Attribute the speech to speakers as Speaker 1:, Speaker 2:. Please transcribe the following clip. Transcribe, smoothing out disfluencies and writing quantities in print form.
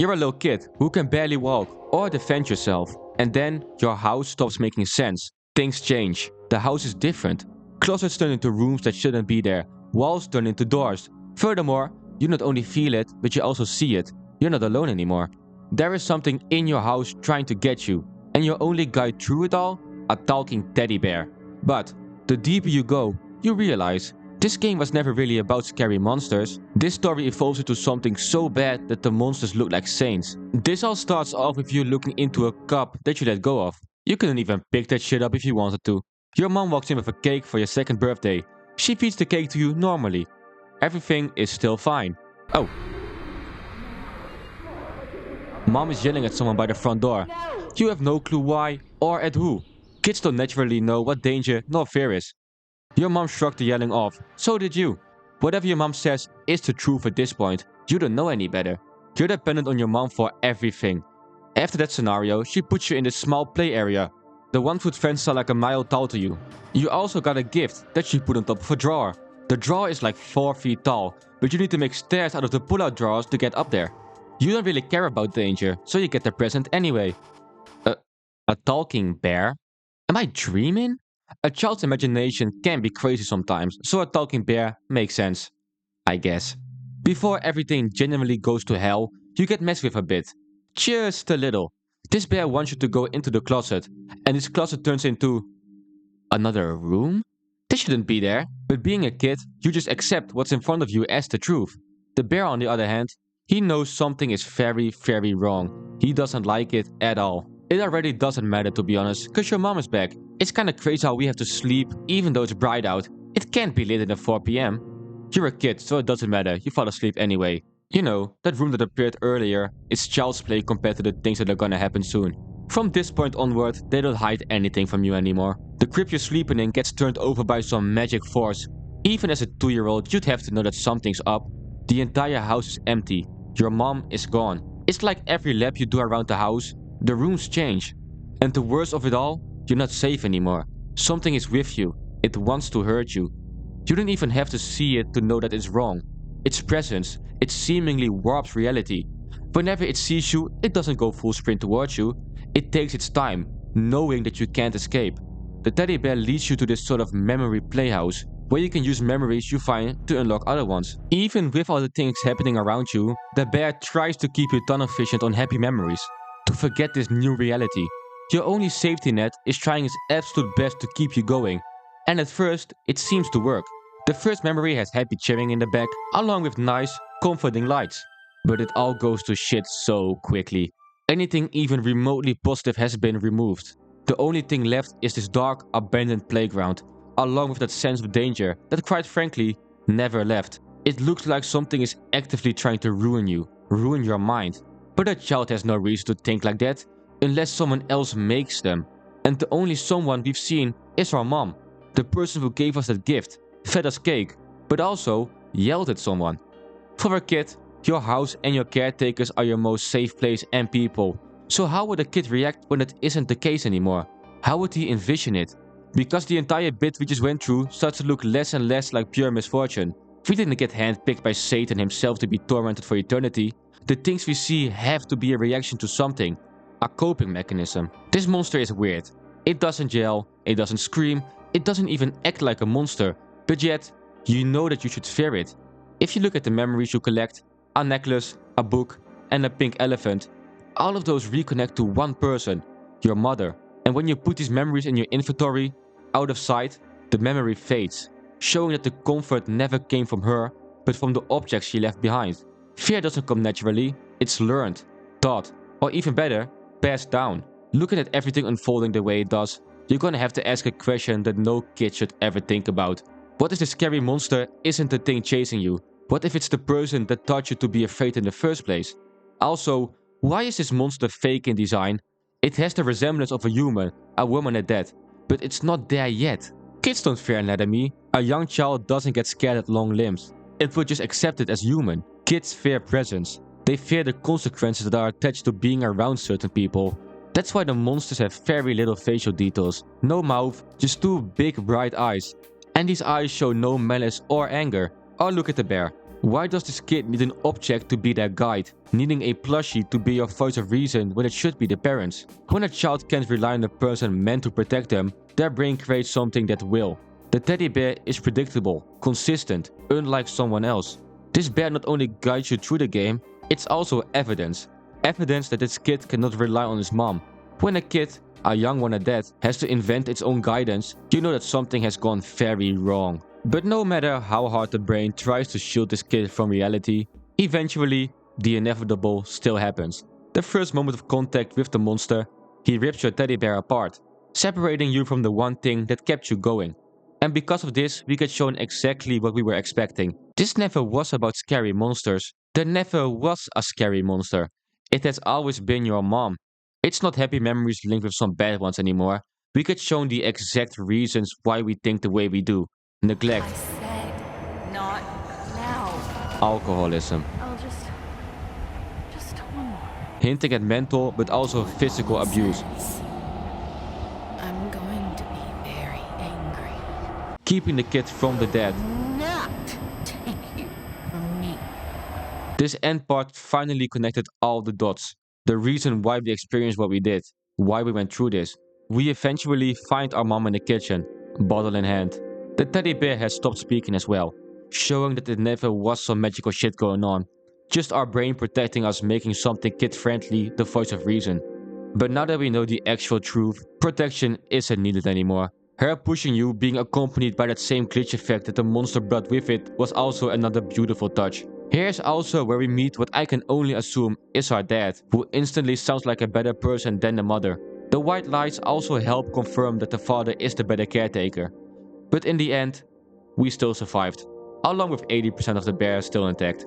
Speaker 1: You're a little kid who can barely walk or defend yourself. And then your house stops making sense. Things change. The house is different. Closets turn into rooms that shouldn't be there. Walls turn into doors. Furthermore, you not only feel it, but you also see it. You're not alone anymore. There is something in your house trying to get you. And your only guide through it all? A talking teddy bear. But the deeper you go, you realize this game was never really about scary monsters. This story evolves into something so bad that the monsters look like saints. This all starts off with you looking into a cup that you let go of. You couldn't even pick that shit up if you wanted to. Your mom walks in with a cake for your second birthday. She feeds the cake to you normally. Everything is still fine. Oh. Mom is yelling at someone by the front door. You have no clue why or at who. Kids don't naturally know what danger nor fear is. Your mom shrugged the yelling off. So did you. Whatever your mom says is the truth at this point. You don't know any better. You're dependent on your mom for everything. After that scenario, she puts you in this small play area. The 1-foot fence are like a mile tall to you. You also got a gift that she put on top of a drawer. The drawer is like 4 feet tall, but you need to make stairs out of the pull-out drawers to get up there. You don't really care about danger, so you get the present anyway. A talking bear? Am I dreaming? A child's imagination can be crazy sometimes, so a talking bear makes sense. I guess. Before everything genuinely goes to hell, you get messed with a bit. Just a little. This bear wants you to go into the closet, and this closet turns into another room? This shouldn't be there, but being a kid, you just accept what's in front of you as the truth. The bear, on the other hand, he knows something is very, very wrong. He doesn't like it at all. It already doesn't matter, to be honest, cause your mom is back. It's kinda crazy how we have to sleep even though it's bright out. It can't be later than 4 PM. You're a kid, so it doesn't matter, you fall asleep anyway. You know, that room that appeared earlier is child's play compared to the things that are gonna happen soon. From this point onward, they don't hide anything from you anymore. The crib you're sleeping in gets turned over by some magic force. Even as a 2-year-old, you'd have to know that something's up. The entire house is empty. Your mom is gone. It's like every lap you do around the house, the rooms change. And the worst of it all, you're not safe anymore. Something is with you. It wants to hurt you. You don't even have to see it to know that it's wrong. Its presence, it seemingly warps reality. Whenever it sees you, it doesn't go full sprint towards you. It takes its time, knowing that you can't escape. The teddy bear leads you to this sort of memory playhouse, where you can use memories you find to unlock other ones. Even with all the things happening around you, the bear tries to keep you tunnel visioned on happy memories, to forget this new reality. Your only safety net is trying its absolute best to keep you going. And at first, it seems to work. The first memory has happy cheering in the back, along with nice, comforting lights. But it all goes to shit so quickly. Anything even remotely positive has been removed. The only thing left is this dark, abandoned playground, along with that sense of danger that quite frankly never left. It looks like something is actively trying to ruin you, ruin your mind. But a child has no reason to think like that, unless someone else makes them. And the only someone we've seen is our mom, the person who gave us that gift, fed us cake, but also yelled at someone. For a kid, your house and your caretakers are your most safe place and people. So how would a kid react when that isn't the case anymore? How would he envision it? Because the entire bit we just went through starts to look less and less like pure misfortune. We didn't get handpicked by Satan himself to be tormented for eternity. The things we see have to be a reaction to something, a coping mechanism. This monster is weird. It doesn't yell, it doesn't scream, it doesn't even act like a monster, but yet, you know that you should fear it. If you look at the memories you collect, a necklace, a book, and a pink elephant, all of those reconnect to one person, your mother. And when you put these memories in your inventory, out of sight, the memory fades, showing that the comfort never came from her, but from the objects she left behind. Fear doesn't come naturally, it's learned, taught, or even better, passed down. Looking at everything unfolding the way it does, you're gonna have to ask a question that no kid should ever think about. What if the scary monster isn't the thing chasing you? What if it's the person that taught you to be afraid in the first place? Also, why is this monster fake in design? It has the resemblance of a human, a woman at that, but it's not there yet. Kids don't fear anatomy. A young child doesn't get scared at long limbs. It will just accept it as human. Kids fear presence. They fear the consequences that are attached to being around certain people. That's why the monsters have very little facial details. No mouth, just 2 big bright eyes. And these eyes show no malice or anger. Or look at the bear. Why does this kid need an object to be their guide, needing a plushie to be your voice of reason when it should be the parents? When a child can't rely on a person meant to protect them, their brain creates something that will. The teddy bear is predictable, consistent, unlike someone else. This bear not only guides you through the game, it's also evidence. Evidence that this kid cannot rely on his mom. When a kid, a young one at that, has to invent its own guidance, you know that something has gone very wrong. But no matter how hard the brain tries to shield this kid from reality, eventually, the inevitable still happens. The first moment of contact with the monster, he rips your teddy bear apart, separating you from the one thing that kept you going. And because of this, we get shown exactly what we were expecting. This never was about scary monsters. There never was a scary monster. It has always been your mom. It's not happy memories linked with some bad ones anymore. We get shown the exact reasons why we think the way we do. Neglect.
Speaker 2: I said, not now.
Speaker 1: Alcoholism.
Speaker 2: I'll just one more.
Speaker 1: Hinting at mental but also physical abuse.
Speaker 2: I'm going to be very angry.
Speaker 1: Keeping the kid from the dead.
Speaker 2: Not take you from me.
Speaker 1: This end part finally connected all the dots. The reason why we experienced what we did. Why we went through this. We eventually find our mom in the kitchen, bottle in hand. The teddy bear has stopped speaking as well, showing that it never was some magical shit going on. Just our brain protecting us, making something kid-friendly the voice of reason. But now that we know the actual truth, protection isn't needed anymore. Her pushing you being accompanied by that same glitch effect that the monster brought with it was also another beautiful touch. Here's also where we meet what I can only assume is our dad, who instantly sounds like a better person than the mother. The white lights also help confirm that the father is the better caretaker. But in the end, we still survived, along with 80% of the bear still intact.